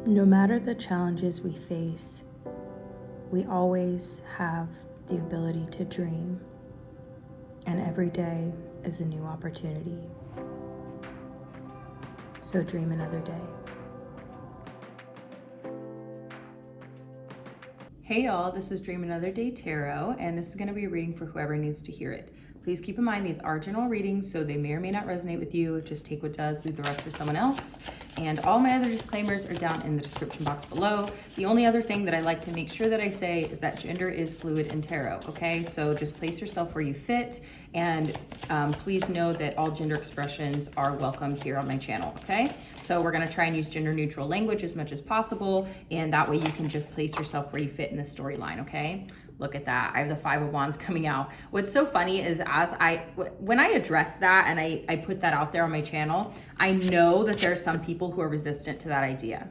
No matter the challenges we face, we always have the ability to dream, and every day is a new opportunity. So dream another day. Hey y'all, this is Dream Another Day Tarot, and this is going to be a reading for whoever needs to hear it. Please keep in mind these are general readings, so they may or may not resonate with you. Just take what does, leave the rest for someone else. And all my other disclaimers are down in the description box below. The only other thing that I like to make sure that I say is that gender is fluid in tarot, okay? So just place yourself where you fit, and please know that all gender expressions are welcome here on my channel, okay? So we're gonna try and use gender neutral language as much as possible, and that way you can just place yourself where you fit in the storyline, okay? Look at that, I have the Five of Wands coming out. What's so funny is when I address that and I put that out there on my channel, I know that there's some people who are resistant to that idea,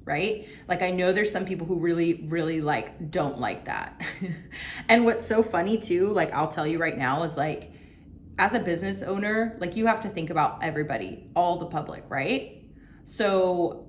right? Like I know there's some people who really like don't like that. And what's so funny too, like I'll tell you right now is like, as a business owner, like you have to think about everybody, all the public, right? So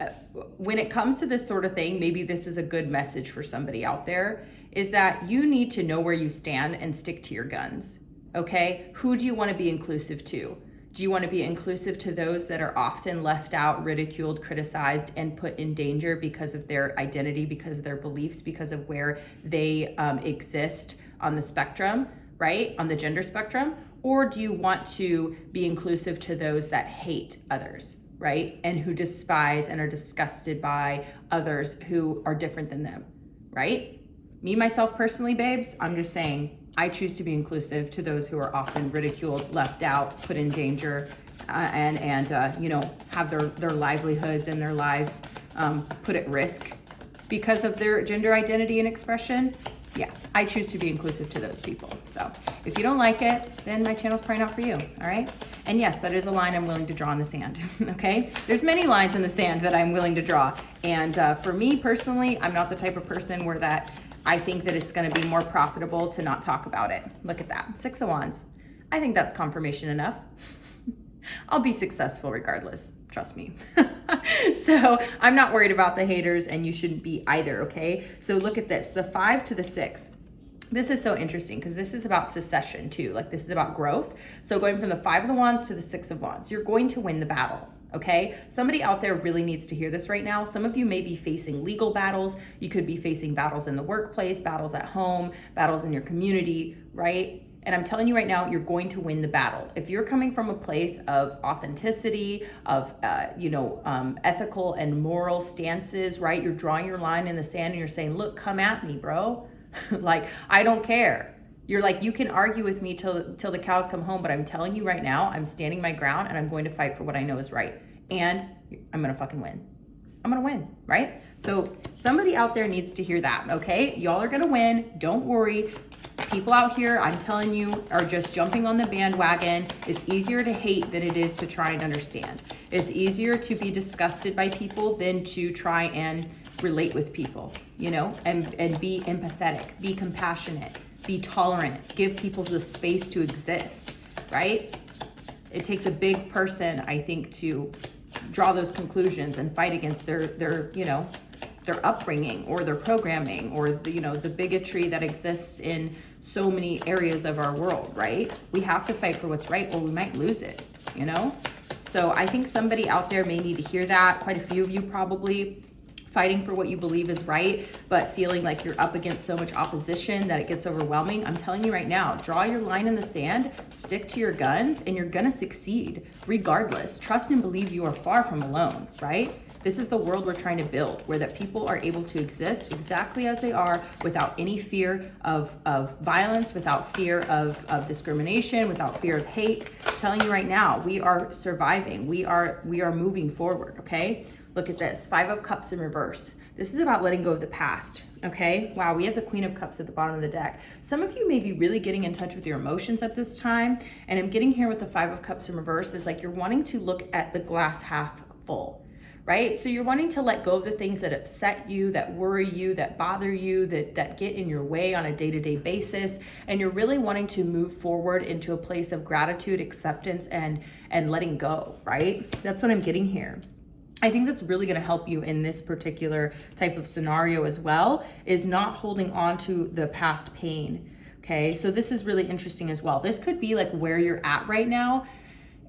when it comes to this sort of thing, maybe this is a good message for somebody out there, is that you need to know where you stand and stick to your guns, okay? Who do you want to be inclusive to? Do you want to be inclusive to those that are often left out, ridiculed, criticized, and put in danger because of their identity, because of their beliefs, because of where they exist on the spectrum, right? On the gender spectrum? Or do you want to be inclusive to those that hate others, right? And who despise and are disgusted by others who are different than them, right? Me, myself personally, babes, I'm just saying, I choose to be inclusive to those who are often ridiculed, left out, put in danger, and you know, have their livelihoods and their lives put at risk because of their gender identity and expression. Yeah, I choose to be inclusive to those people. So if you don't like it, then my channel's probably not for you, all right? And yes, that is a line I'm willing to draw in the sand, okay? There's many lines in the sand that I'm willing to draw. And for me personally, I'm not the type of person where that I think that it's gonna be more profitable to not talk about it. Look at that, Six of Wands. I think that's confirmation enough. I'll be successful regardless, trust me. So I'm not worried about the haters, and you shouldn't be either, okay? So look at this, the 5 to the 6. This is so interesting because this is about secession too. Like this is about growth. So going from the 5 of Wands to the 6 of Wands, you're going to win the battle. Okay, somebody out there really needs to hear this right now. Some of you may be facing legal battles. You could be facing battles in the workplace, battles at home, battles in your community, right? And I'm telling you right now, you're going to win the battle. If you're coming from a place of authenticity, of ethical and moral stances, right? You're drawing your line in the sand and you're saying, look, come at me, bro. Like, I don't care. You're like, you can argue with me till the cows come home, but I'm telling you right now, I'm standing my ground and I'm going to fight for what I know is right. And I'm gonna fucking win. I'm gonna win, right? So somebody out there needs to hear that, okay? Y'all are gonna win, don't worry. People out here, I'm telling you, are just jumping on the bandwagon. It's easier to hate than it is to try and understand. It's easier to be disgusted by people than to try and relate with people, you know, and be empathetic, be compassionate, be tolerant, give people the space to exist, right? It takes a big person, I think, to draw those conclusions and fight against their upbringing or their programming or the bigotry that exists in so many areas of our world, right? We have to fight for what's right or we might lose it, you know? So I think somebody out there may need to hear that, quite a few of you probably, fighting for what you believe is right, but feeling like you're up against so much opposition that it gets overwhelming. I'm telling you right now, draw your line in the sand, stick to your guns, and you're gonna succeed regardless. Trust and believe you are far from alone, right? This is the world we're trying to build, where that people are able to exist exactly as they are without any fear of violence, without fear of discrimination, without fear of hate. I'm telling you right now, we are surviving. We are moving forward, okay? Look at this, 5 of Cups in reverse. This is about letting go of the past, okay? Wow, we have the Queen of Cups at the bottom of the deck. Some of you may be really getting in touch with your emotions at this time, and I'm getting here with the 5 of Cups in reverse is like you're wanting to look at the glass half full, right? So you're wanting to let go of the things that upset you, that worry you, that bother you, that get in your way on a day-to-day basis, and you're really wanting to move forward into a place of gratitude, acceptance, and letting go, right? That's what I'm getting here. I think that's really going to help you in this particular type of scenario as well, is not holding on to the past pain. Okay, so this is really interesting as well. This could be like where you're at right now,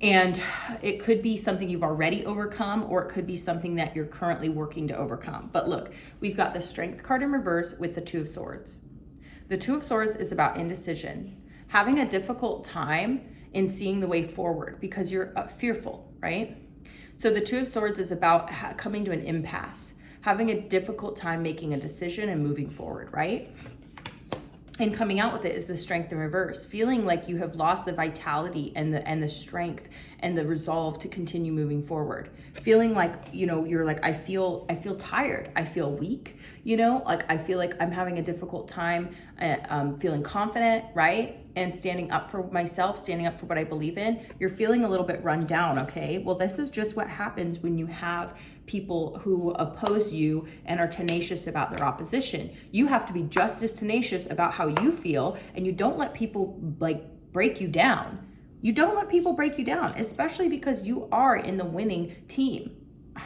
and it could be something you've already overcome, or it could be something that you're currently working to overcome. But look, we've got the Strength card in reverse with the Two of Swords. The Two of Swords is about indecision, having a difficult time in seeing the way forward because you're fearful, right? So the Two of Swords is about coming to an impasse, having a difficult time making a decision and moving forward, right? And coming out with it is the Strength in reverse, feeling like you have lost the vitality and the strength and the resolve to continue moving forward. Feeling like, you know, you're like, I feel tired. I feel weak, you know, like I feel like I'm having a difficult time feeling confident, right? And standing up for myself, standing up for what I believe in. You're feeling a little bit run down, okay? Well, this is just what happens when you have people who oppose you and are tenacious about their opposition. You have to be just as tenacious about how you feel, and you don't let people like break you down. You don't let people break you down, especially because you are in the winning team,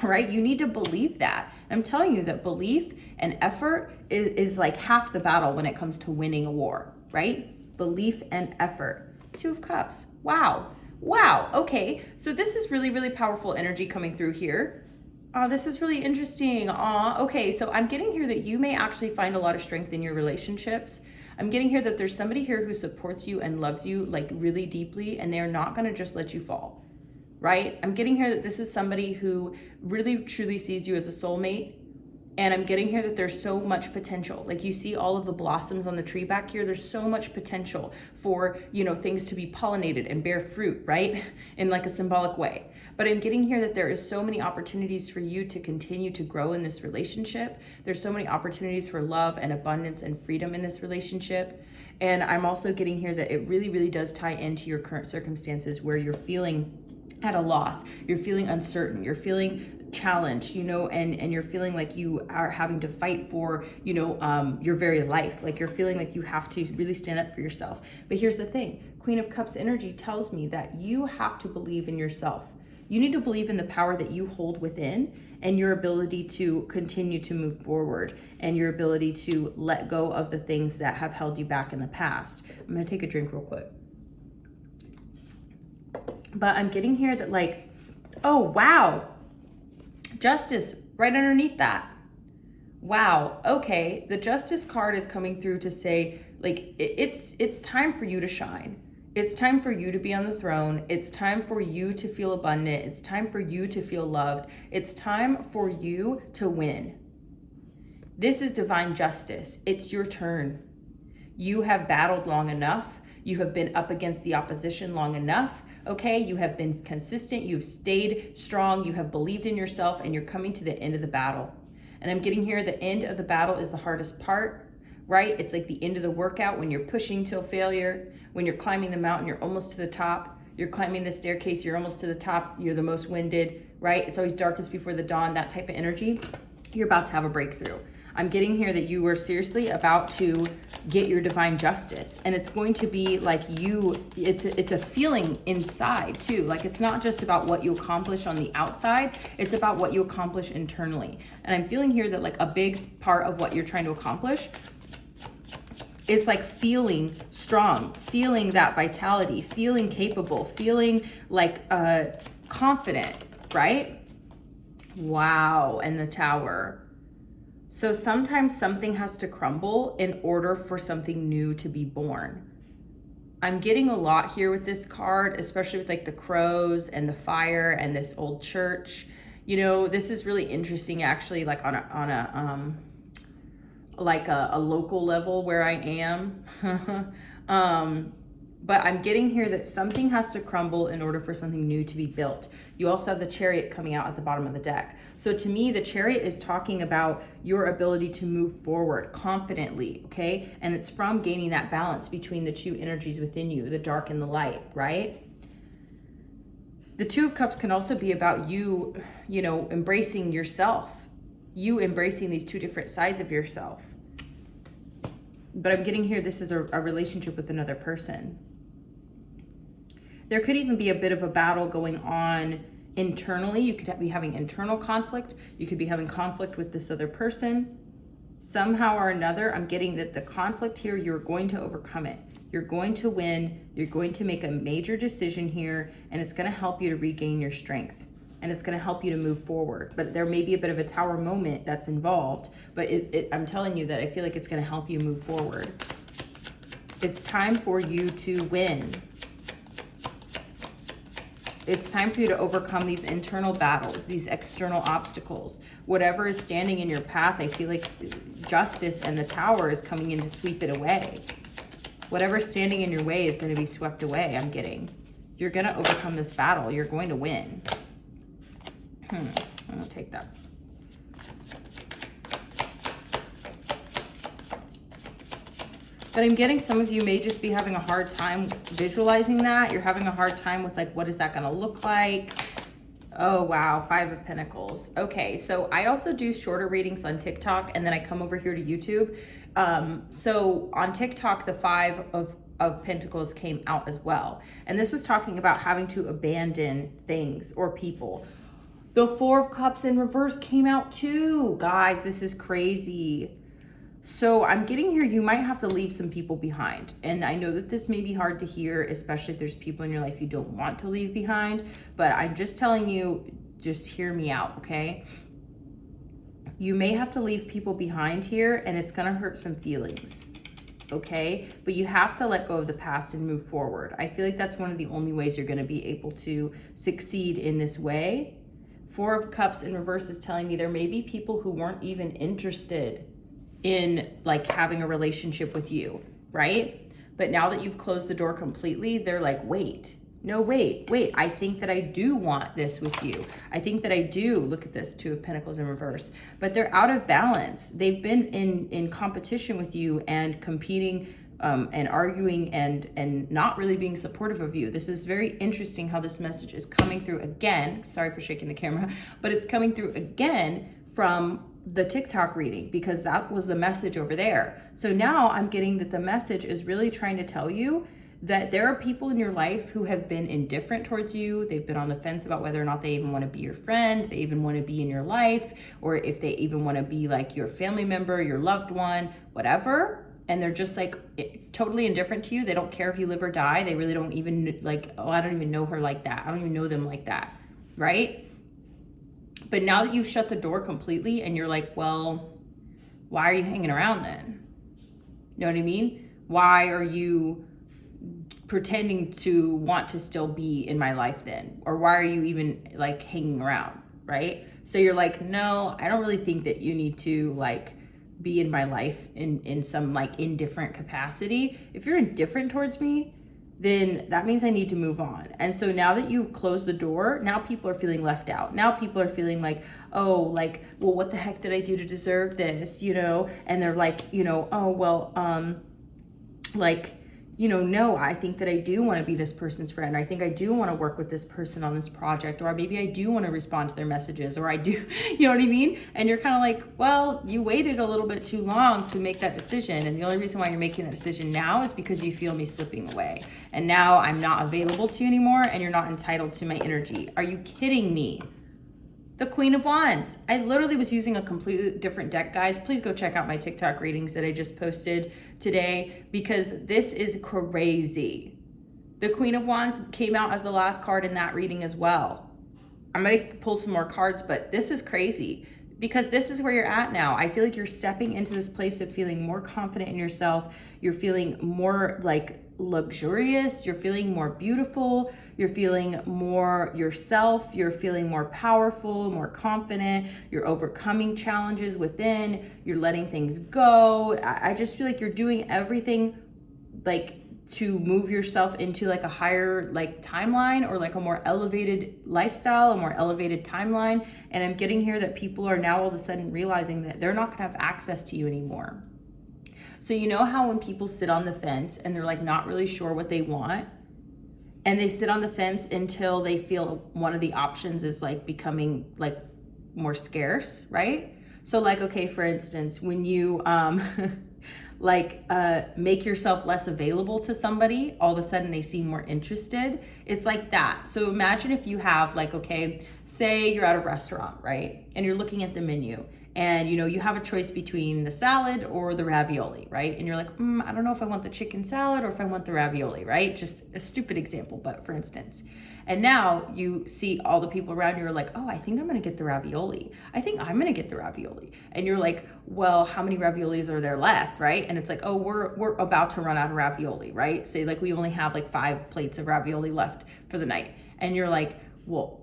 right? You need to believe that. I'm telling you that belief and effort is like half the battle when it comes to winning a war, right? Belief and effort. Two of Cups. Wow. Wow. Okay. So this is really, really powerful energy coming through here. Oh, this is really interesting. Okay. So I'm getting here that you may actually find a lot of strength in your relationships. I'm getting here that there's somebody here who supports you and loves you like really deeply, and they're not going to just let you fall, right? I'm getting here that this is somebody who really truly sees you as a soulmate. And I'm getting here that there's so much potential. Like you see all of the blossoms on the tree back here. There's so much potential for, you know, things to be pollinated and bear fruit, right? In like a symbolic way. But I'm getting here that there is so many opportunities for you to continue to grow in this relationship. There's so many opportunities for love and abundance and freedom in this relationship. And I'm also getting here that it really, really does tie into your current circumstances where you're feeling at a loss, you're feeling uncertain, you're feeling challenged, you know, and you're feeling like you are having to fight for, you know, your very life. Like you're feeling like you have to really stand up for yourself. But here's the thing, Queen of Cups energy tells me that you have to believe in yourself. You need to believe in the power that you hold within and your ability to continue to move forward and your ability to let go of the things that have held you back in the past. I'm gonna take a drink real quick. But I'm getting here that like, oh, wow. Justice right underneath that. Wow. Okay. The Justice card is coming through to say like, it's time for you to shine. It's time for you to be on the throne. It's time for you to feel abundant. It's time for you to feel loved. It's time for you to win. This is divine justice. It's your turn. You have battled long enough. You have been up against the opposition long enough. Okay, you have been consistent, you've stayed strong, you have believed in yourself, and you're coming to the end of the battle. And I'm getting here, the end of the battle is the hardest part, right? It's like the end of the workout when you're pushing till failure, when you're climbing the mountain, you're almost to the top, you're climbing the staircase, you're almost to the top, you're the most winded, right? It's always darkest before the dawn, that type of energy. You're about to have a breakthrough. I'm getting here that you are seriously about to get your divine justice, and it's going to be like it's a feeling inside too. Like it's not just about what you accomplish on the outside, it's about what you accomplish internally. And I'm feeling here that like a big part of what you're trying to accomplish is like feeling strong, feeling that vitality, feeling capable, feeling like confident, right? Wow. And the Tower. So sometimes something has to crumble in order for something new to be born. I'm getting a lot here with this card, especially with like the crows and the fire and this old church. You know, this is really interesting actually, like on a local level where I am. But I'm getting here that something has to crumble in order for something new to be built. You also have the Chariot coming out at the bottom of the deck. So to me, the Chariot is talking about your ability to move forward confidently, okay? And it's from gaining that balance between the two energies within you, the dark and the light, right? The Two of Cups can also be about you, you know, embracing yourself, you embracing these two different sides of yourself. But I'm getting here, this is a relationship with another person. There could even be a bit of a battle going on Internally, you could be having internal conflict. You could be having conflict with this other person. Somehow or another, I'm getting that the conflict here, you're going to overcome it. You're going to win. You're going to make a major decision here, and it's going to help you to regain your strength. And it's going to help you to move forward. But there may be a bit of a tower moment that's involved, but I'm telling you that I feel like it's going to help you move forward. It's time for you to win. It's time for you to overcome these internal battles, these external obstacles. Whatever is standing in your path, I feel like justice and the tower is coming in to sweep it away. Whatever's standing in your way is going to be swept away, I'm getting. You're going to overcome this battle. You're going to win. I'm going to take that. But I'm getting some of you may just be having a hard time visualizing that. You're having a hard time with like, what is that going to look like? Oh, wow. 5 of Pentacles. Okay. So I also do shorter readings on TikTok, and then I come over here to YouTube. So on TikTok, the 5 of Pentacles came out as well. And this was talking about having to abandon things or people. The 4 of Cups in reverse came out too. Guys, this is crazy. So I'm getting here, you might have to leave some people behind. And I know that this may be hard to hear, especially if there's people in your life you don't want to leave behind. But I'm just telling you, just hear me out, okay? You may have to leave people behind here, and it's going to hurt some feelings, okay? But you have to let go of the past and move forward. I feel like that's one of the only ways you're going to be able to succeed in this way. 4 of Cups in reverse is telling me there may be people who weren't even interested in like having a relationship with you, right? But now that you've closed the door completely, they're like, wait, I think that I do want this with you. I think that I do. Look at this, 2 of Pentacles in reverse. But they're out of balance. They've been in competition with you and competing and arguing and not really being supportive of you. This is very interesting how this message is coming through again. Sorry for shaking the camera, but it's coming through again from the TikTok reading, because that was the message over there. So now I'm getting that the message is really trying to tell you that there are people in your life who have been indifferent towards you. They've been on the fence about whether or not they even want to be your friend, they even want to be in your life, or if they even want to be like your family member, your loved one, whatever. And they're just like totally indifferent to you. They don't care if you live or die. They really don't even like, oh, I don't even know her like that. I don't even know them like that, right? But now that you've shut the door completely and you're like, well, why are you hanging around then? You know what I mean? Why are you pretending to want to still be in my life then? Or why are you even like hanging around, right? So you're like, no, I don't really think that you need to like be in my life in some like indifferent capacity. If you're indifferent towards me, then that means I need to move on. And so now that you've closed the door, now people are feeling left out. Now people are feeling like, oh, like, well, what the heck did I do to deserve this, you know? And they're like, you know, oh, well, like, you know, no, I think that I do want to be this person's friend. I think I do want to work with this person on this project, or maybe I do want to respond to their messages, or I do, you know what I mean? And you're kind of like, well, you waited a little bit too long to make that decision. And the only reason why you're making that decision now is because you feel me slipping away. And now I'm not available to you anymore, and you're not entitled to my energy. Are you kidding me? The Queen of Wands. I literally was using a completely different deck, guys. Please go check out my TikTok readings that I just posted today, because this is crazy. The Queen of Wands came out as the last card in that reading as well. I'm going to pull some more cards, but this is crazy because this is where you're at now. I feel like you're stepping into this place of feeling more confident in yourself. You're feeling more like luxurious, you're feeling more beautiful, you're feeling more yourself, you're feeling more powerful, more confident, you're overcoming challenges within, you're letting things go. I just feel like you're doing everything like to move yourself into like a higher like timeline, or like a more elevated lifestyle, a more elevated timeline. And I'm getting here that people are now all of a sudden realizing that they're not gonna have access to you anymore. So you know how when people sit on the fence and they're like not really sure what they want, and they sit on the fence until they feel one of the options is like becoming like more scarce, right? So like, okay, for instance, when you, like make yourself less available to somebody, all of a sudden they seem more interested. It's like that. So imagine if you have like, okay, say you're at a restaurant, right? And you're looking at the menu, and you have a choice between the salad or the ravioli, right? And you're like, I don't know if I want the chicken salad or if I want the ravioli, right? Just a stupid example, but for instance. And now you see all the people around you are like, oh, I think I'm gonna get the ravioli. I think I'm gonna get the ravioli. And you're like, well, how many raviolis are there left, right? And it's like, oh, we're about to run out of ravioli, right? Say like we only have like 5 plates of ravioli left for the night. And you're like, well,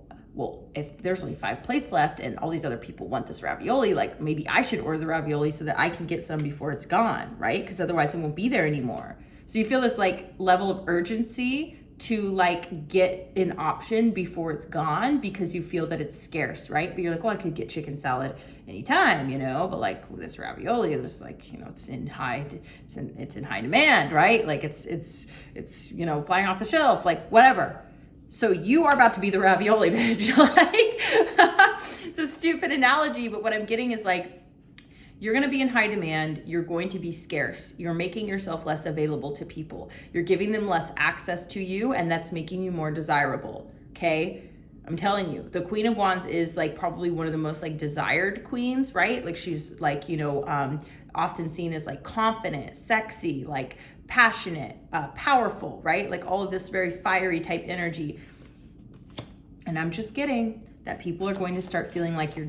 if there's only 5 plates left and all these other people want this ravioli, like maybe I should order the ravioli so that I can get some before it's gone, right? Because otherwise it won't be there anymore. So you feel this like level of urgency to like get an option before it's gone because you feel that it's scarce, right? But you're like, well, I could get chicken salad anytime, but like this ravioli, there's like, it's in high demand, right? Like it's flying off the shelf, like whatever. So you are about to be the ravioli bitch. Like, it's a stupid analogy, but what I'm getting is like, you're going to be in high demand. You're going to be scarce. You're making yourself less available to people. You're giving them less access to you, and that's making you more desirable. Okay. I'm telling you, the Queen of Wands is like probably one of the most like desired queens, right? Like she's like, often seen as like confident, sexy, like passionate, powerful, right? Like all of this very fiery type energy. And I'm just getting that people are going to start feeling like you're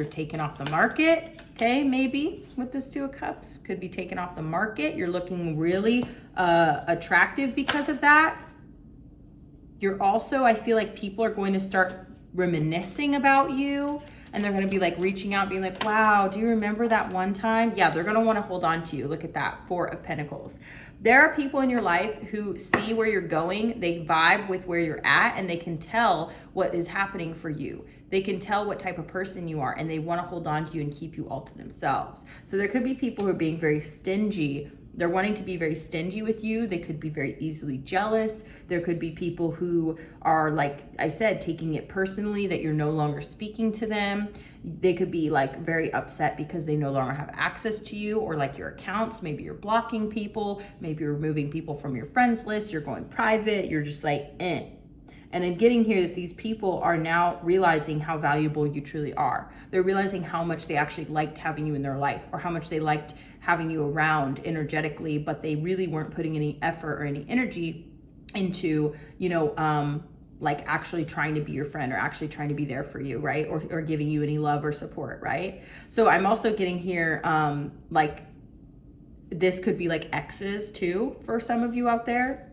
taken off the market. Okay, maybe with this 2 of Cups, could be taken off the market. You're looking really attractive because of that. You're also, I feel like people are going to start reminiscing about you, and they're going to be like reaching out, being like, wow, do you remember that one time? Yeah, they're going to want to hold on to you. Look at that, 4 of Pentacles. There are people in your life who see where you're going, they vibe with where you're at, and they can tell what is happening for you. They can tell what type of person you are, and they want to hold on to you and keep you all to themselves. So there could be people who are being very stingy. They're wanting to be very stingy with you. They could be very easily jealous. There could be people who are, like I said, taking it personally that you're no longer speaking to them. They could be like very upset because they no longer have access to you, or like your accounts. Maybe you're blocking people. Maybe you're removing people from your friends list. You're going private. You're just like, eh. And I'm getting here that these people are now realizing how valuable you truly are. They're realizing how much they actually liked having you in their life, or how much they liked having you around energetically, but they really weren't putting any effort or any energy into, like actually trying to be your friend or actually trying to be there for you, right? Or giving you any love or support, right? So I'm also getting here, like this could be like exes too for some of you out there.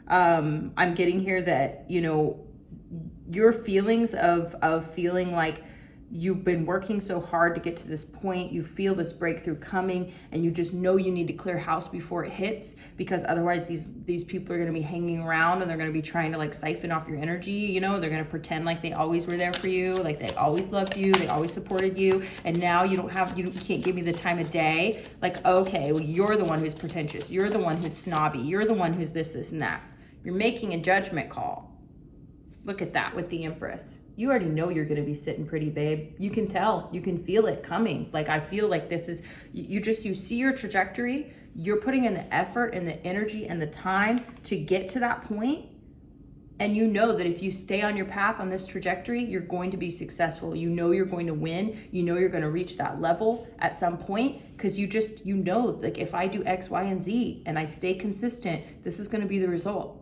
I'm getting here that, your feelings of feeling like you've been working so hard to get to this point, you feel this breakthrough coming, and you just know you need to clear house before it hits, because otherwise these people are going to be hanging around, and they're going to be trying to like siphon off your energy. They're going to pretend like they always were there for you, like they always loved you, they always supported you, and now you can't give me the time of day. Like, okay, well, you're the one who's pretentious, you're the one who's snobby, you're the one who's this and that. You're making a judgment call. Look at that with the Empress. You already know you're going to be sitting pretty, babe. You can tell, you can feel it coming. Like, I feel like this is, you see your trajectory, you're putting in the effort and the energy and the time to get to that point. And you know that if you stay on your path on this trajectory, you're going to be successful. You know you're going to win. You know you're going to reach that level at some point, because you know, like if I do X, Y, and Z and I stay consistent, this is going to be the result.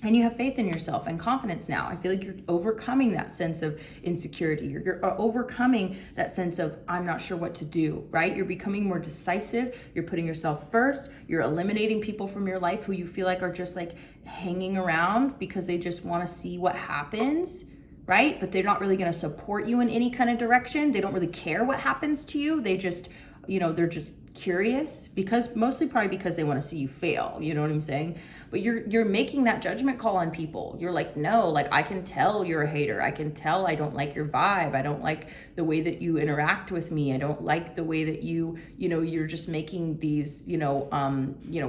And you have faith in yourself and confidence now. I feel like you're overcoming that sense of insecurity. You're overcoming that sense of, I'm not sure what to do, right? You're becoming more decisive. You're putting yourself first. You're eliminating people from your life who you feel like are just like hanging around because they just want to see what happens, right? But they're not really going to support you in any kind of direction. They don't really care what happens to you. They just, they're just curious, mostly probably because they want to see you fail. You know what I'm saying? But you're making that judgment call on people. You're like, no, like I can tell you're a hater. I can tell I don't like your vibe. I don't like the way that you interact with me. I don't like the way that you're just making these,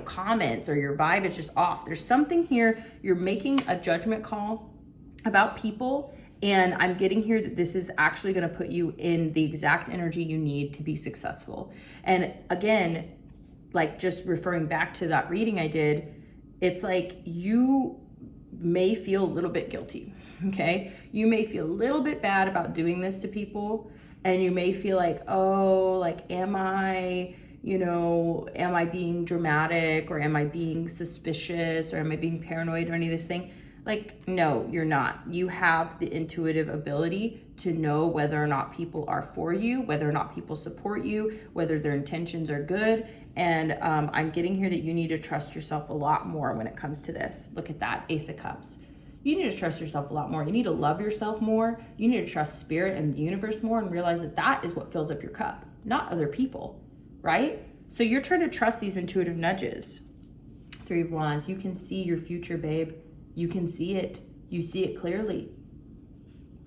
comments, or your vibe is just off. There's something here. You're making a judgment call about people. And I'm getting here that this is actually going to put you in the exact energy you need to be successful. And again, like just referring back to that reading I did, it's like you may feel a little bit guilty, okay? You may feel a little bit bad about doing this to people, and you may feel like, oh, like, am I being dramatic, or am I being suspicious, or am I being paranoid, or any of this thing? Like, no, you're not. You have the intuitive ability to know whether or not people are for you, whether or not people support you, whether their intentions are good. And I'm getting here that you need to trust yourself a lot more when it comes to this. Look at that, Ace of Cups. You need to trust yourself a lot more. You need to love yourself more. You need to trust spirit and the universe more, and realize that that is what fills up your cup, not other people, right? So you're trying to trust these intuitive nudges. Three of Wands, you can see your future, babe. You can see it. You see it clearly.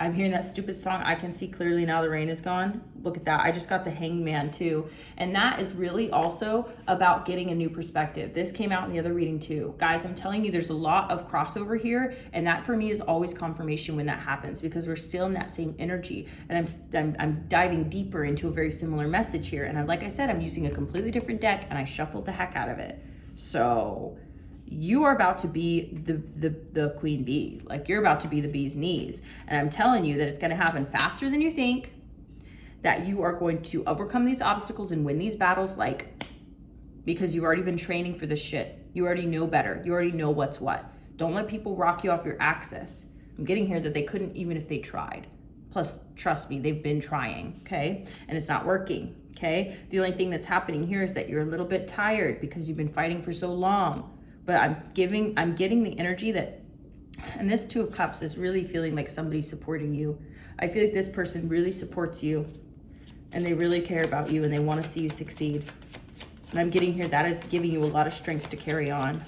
I'm hearing that stupid song, I Can See Clearly Now the Rain Is Gone. Look at that. I just got the Hangman too. And that is really also about getting a new perspective. This came out in the other reading too. Guys, I'm telling you, there's a lot of crossover here. And that for me is always confirmation when that happens, because we're still in that same energy. And I'm diving deeper into a very similar message here. And like I said, I'm using a completely different deck, and I shuffled the heck out of it. So you are about to be the queen bee. Like, you're about to be the bee's knees. And I'm telling you that it's going to happen faster than you think, that you are going to overcome these obstacles and win these battles, like, because you've already been training for this shit. You already know better. You already know what's what. Don't let people rock you off your axis. I'm getting here that they couldn't, even if they tried. Plus, trust me, they've been trying, okay? And it's not working, okay? The only thing that's happening here is that you're a little bit tired because you've been fighting for so long. But I'm getting the energy that, and this Two of Cups is really feeling like somebody's supporting you. I feel like this person really supports you, and they really care about you, and they want to see you succeed. And I'm getting here that is giving you a lot of strength to carry on.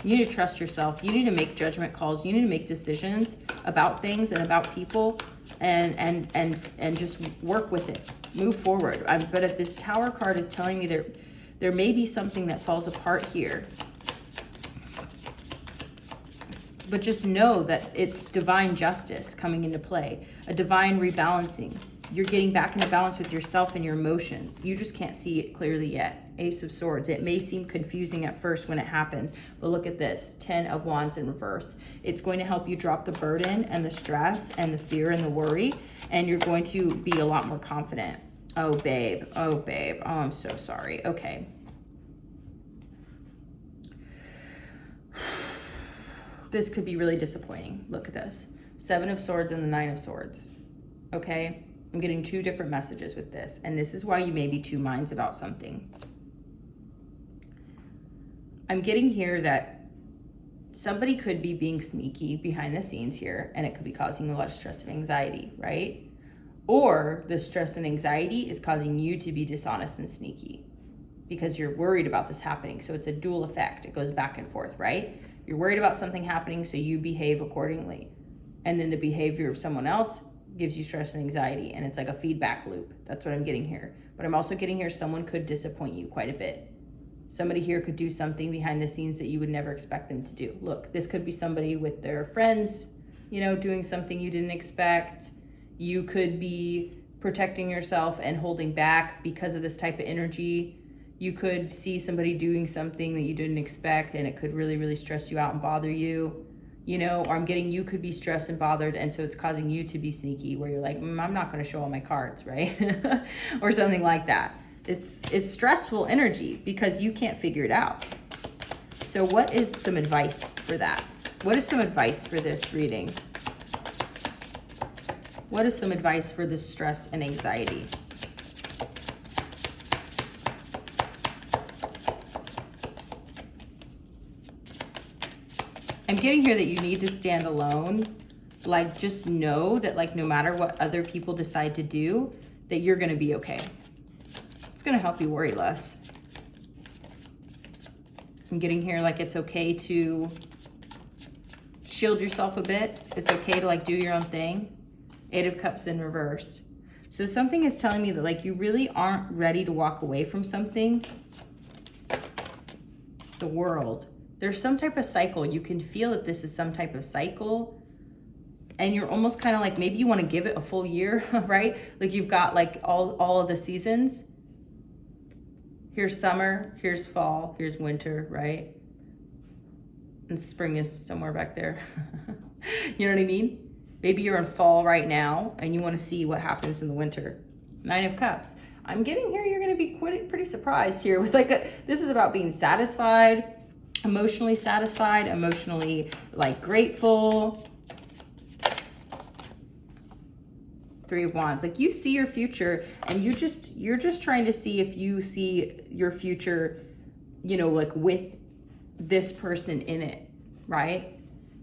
You need to trust yourself. You need to make judgment calls. You need to make decisions about things and about people, and just work with it. Move forward. But if this Tower card is telling me there may be something that falls apart here. But just know that it's divine justice coming into play, a divine rebalancing. You're getting back into balance with yourself and your emotions. You just can't see it clearly yet. Ace of Swords. It may seem confusing at first when it happens, but look at this, 10 of Wands in reverse. It's going to help you drop the burden and the stress and the fear and the worry, and you're going to be a lot more confident. Oh, babe. Oh, babe. Oh, I'm so sorry. Okay. This could be really disappointing. Look at this. 7 of Swords and the 9 of Swords. Okay? I'm getting two different messages with this, and this is why you may be two minds about something. I'm getting here that somebody could be being sneaky behind the scenes here, and it could be causing a lot of stress and anxiety, right? Or the stress and anxiety is causing you to be dishonest and sneaky because you're worried about this happening. So it's a dual effect. It goes back and forth, right? You're worried about something happening, so you behave accordingly. And then the behavior of someone else gives you stress and anxiety, and it's like a feedback loop. That's what I'm getting here. But I'm also getting here someone could disappoint you quite a bit. Somebody here could do something behind the scenes that you would never expect them to do. Look, this could be somebody with their friends, doing something you didn't expect. You could be protecting yourself and holding back because of this type of energy. You could see somebody doing something that you didn't expect, and it could really, really stress you out and bother you, or I'm getting you could be stressed and bothered, and so it's causing you to be sneaky, where you're like, I'm not going to show all my cards, right? Or something like that. It's stressful energy because you can't figure it out. So what is some advice for that? What is some advice for this reading? What is some advice for this stress and anxiety? I'm getting here that you need to stand alone. Like, just know that, like, no matter what other people decide to do, that you're going to be okay. It's going to help you worry less. I'm getting here like it's okay to shield yourself a bit. It's okay to, like, do your own thing. 8 of Cups in reverse. So something is telling me that, like, you really aren't ready to walk away from something. The World. There's some type of cycle. You can feel that this is some type of cycle, and you're almost kind of like, maybe you want to give it a full year, right? Like, you've got like all of the seasons, Here's summer, here's fall, here's winter, right? And spring is somewhere back there. You know what I mean? Maybe you're in fall right now and you want to see what happens in the winter. 9 of Cups. I'm getting here, you're going to be pretty surprised here with this is about being satisfied, emotionally like grateful. 3 of Wands. Like you see your future and you're just trying to see if you see your future, you know, like with this person in it, right?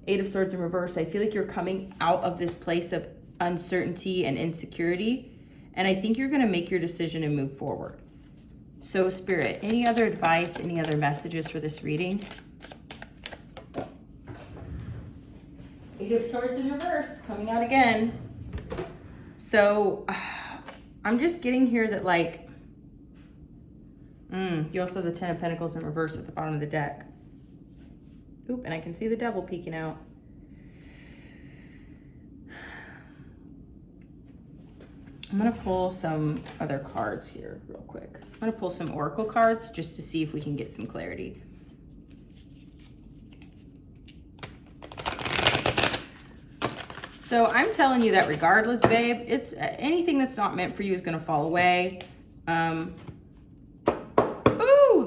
8 of Swords in reverse. I feel like you're coming out of this place of uncertainty and insecurity, and I think you're going to make your decision and move forward. So Spirit, any other advice, any other messages for this reading? 8 of Swords in reverse coming out again. So I'm just getting here that like, you also have the 10 of Pentacles in reverse at the bottom of the deck. Oop, and I can see the devil peeking out. I'm going to pull some other cards here real quick. I'm going to pull some oracle cards just to see if we can get some clarity. So I'm telling you that regardless, babe, it's anything that's not meant for you is going to fall away.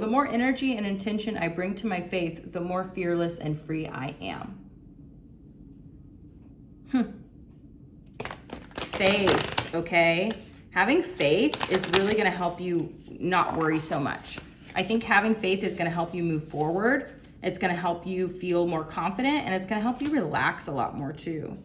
The more energy and intention I bring to my faith, the more fearless and free I am. Faith, okay? Having faith is really going to help you not worry so much. I think having faith is going to help you move forward. It's going to help you feel more confident, and it's going to help you relax a lot more too.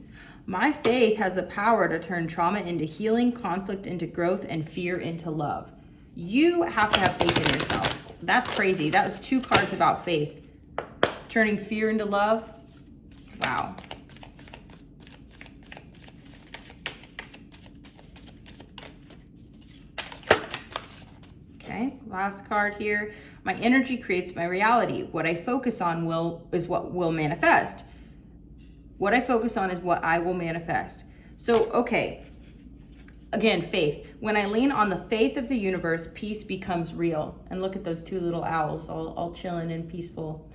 My faith has the power to turn trauma into healing, conflict into growth, and fear into love. You have to have faith in yourself. That's crazy. That was 2 cards about faith. Turning fear into love. Wow. Okay, last card here. My energy creates my reality. What I focus on is what will manifest. What I focus on is what I will manifest. So, okay, again, faith. When I lean on the faith of the universe, peace becomes real. And look at those 2 little owls all chilling and peaceful.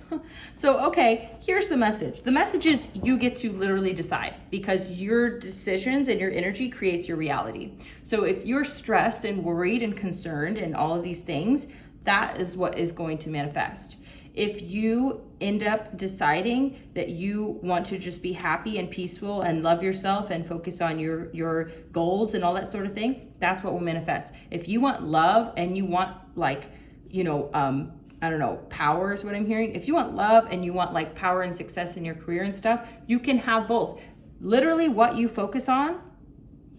So, okay, here's the message. The message is you get to literally decide, because your decisions and your energy creates your reality. So if you're stressed and worried and concerned and all of these things, that is what is going to manifest. If you end up deciding that you want to just be happy and peaceful and love yourself and focus on your goals and all that sort of thing, that's what will manifest. If you want love and you want like, you know, I don't know, power is what I'm hearing. If you want love and you want like power and success in your career and stuff, you can have both. Literally what you focus on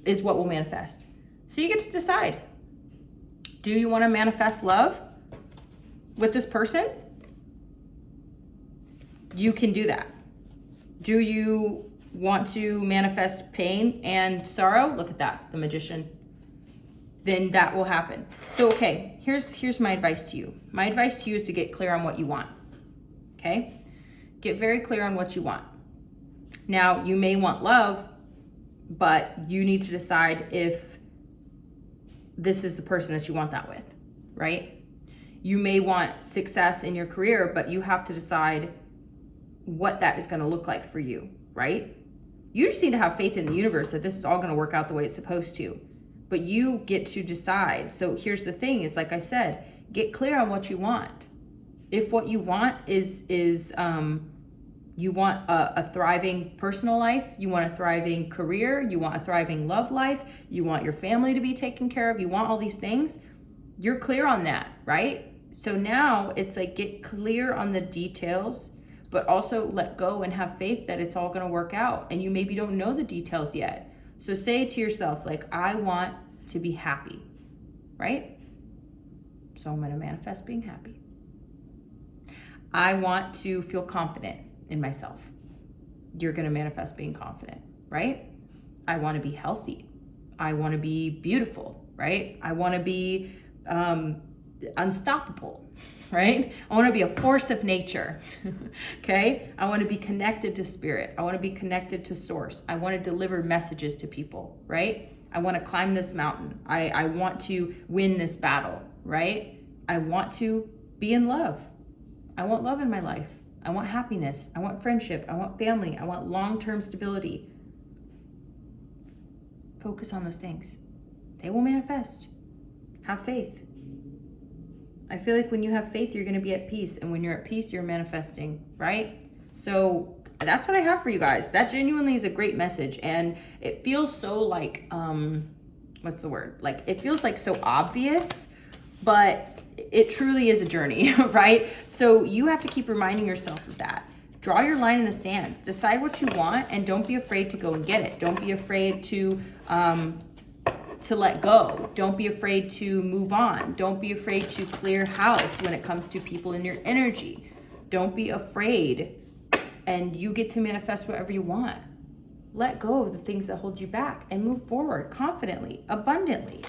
is what will manifest. So you get to decide. Do you want to manifest love with this person? You can do that. Do you want to manifest pain and sorrow? Look at that, the Magician. Then that will happen. So, okay, here's my advice to you. My advice to you is to get clear on what you want, okay? Get very clear on what you want. Now, you may want love, but you need to decide if this is the person that you want that with, right? You may want success in your career, but you have to decide what that is going to look like for you, right? You just need to have faith in the universe that this is all going to work out the way it's supposed to, but you get to decide. So here's the thing is, like I said, get clear on what you want. If what you want is you want a thriving personal life, you want a thriving career, you want a thriving love life, you want your family to be taken care of, you want all these things, you're clear on that, right? So now it's like, get clear on the details, but also let go and have faith that it's all going to work out. And you maybe don't know the details yet. So say to yourself, like, I want to be happy, right? So I'm going to manifest being happy. I want to feel confident in myself. You're going to manifest being confident, right? I want to be healthy. I want to be beautiful, right? I want to be unstoppable, right? I want to be a force of nature, okay? I want to be connected to spirit. I want to be connected to source. I want to deliver messages to people, right? I want to climb this mountain. I want to win this battle, right? I want to be in love. I want love in my life. I want happiness. I want friendship. I want family. I want long-term stability. Focus on those things. They will manifest. Have faith. I feel like when you have faith, you're going to be at peace. And when you're at peace, you're manifesting, right? So that's what I have for you guys. That genuinely is a great message. And it feels so like, what's the word? Like, it feels like so obvious, but it truly is a journey, right? So you have to keep reminding yourself of that. Draw your line in the sand. Decide what you want, and don't be afraid to go and get it. Don't be afraid to let go. Don't be afraid to move on. Don't be afraid to clear house when it comes to people in your energy. Don't be afraid, and you get to manifest whatever you want. Let go of the things that hold you back and move forward confidently, abundantly.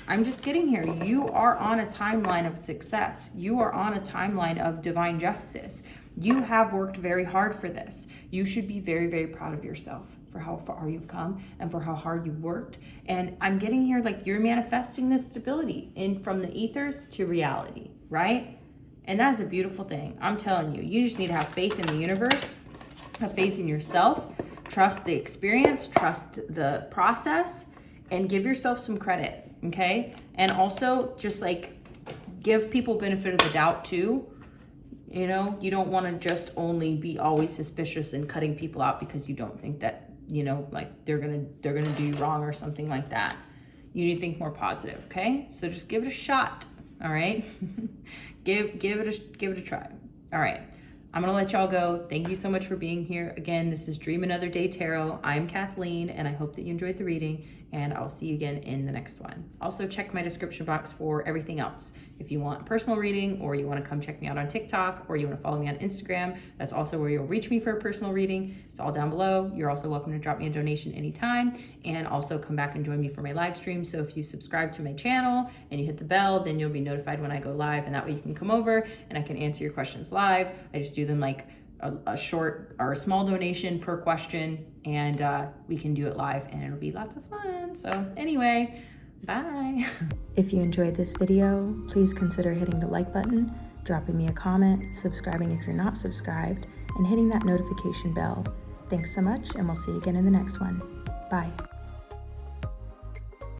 I'm just getting here. You are on a timeline of success. You are on a timeline of divine justice. You have worked very hard for this. You should be very, very proud of yourself for how far you've come and for how hard you worked. And I'm getting here like you're manifesting this stability from the ethers to reality, right? And that's a beautiful thing. I'm telling you, you just need to have faith in the universe, have faith in yourself, trust the experience, trust the process, and give yourself some credit, okay? And also just like give people benefit of the doubt too. You know, you don't want to just only be always suspicious and cutting people out because you don't think that, you know, like they're gonna do you wrong or something like that. You need to think more positive, okay? So just give it a shot, all right? give it a try. All right, I'm gonna let y'all go. Thank you so much for being here. Again, this is Dream Another Day Tarot. I'm Kathleen, and I hope that you enjoyed the reading, and I'll see you again in the next one. Also, check my description box for everything else. If you want a personal reading, or you want to come check me out on TikTok, or you want to follow me on Instagram, that's also where you'll reach me for a personal reading. It's all down below. You're also welcome to drop me a donation anytime, and also come back and join me for my live stream. So if you subscribe to my channel and you hit the bell, then you'll be notified when I go live, and that way you can come over and I can answer your questions live. I just do them like a short or a small donation per question, and we can do it live, and it'll be lots of fun. So anyway, bye. If you enjoyed this video, please consider hitting the like button, dropping me a comment, subscribing if you're not subscribed, and hitting that notification bell. Thanks so much, and we'll see you again in the next one. Bye.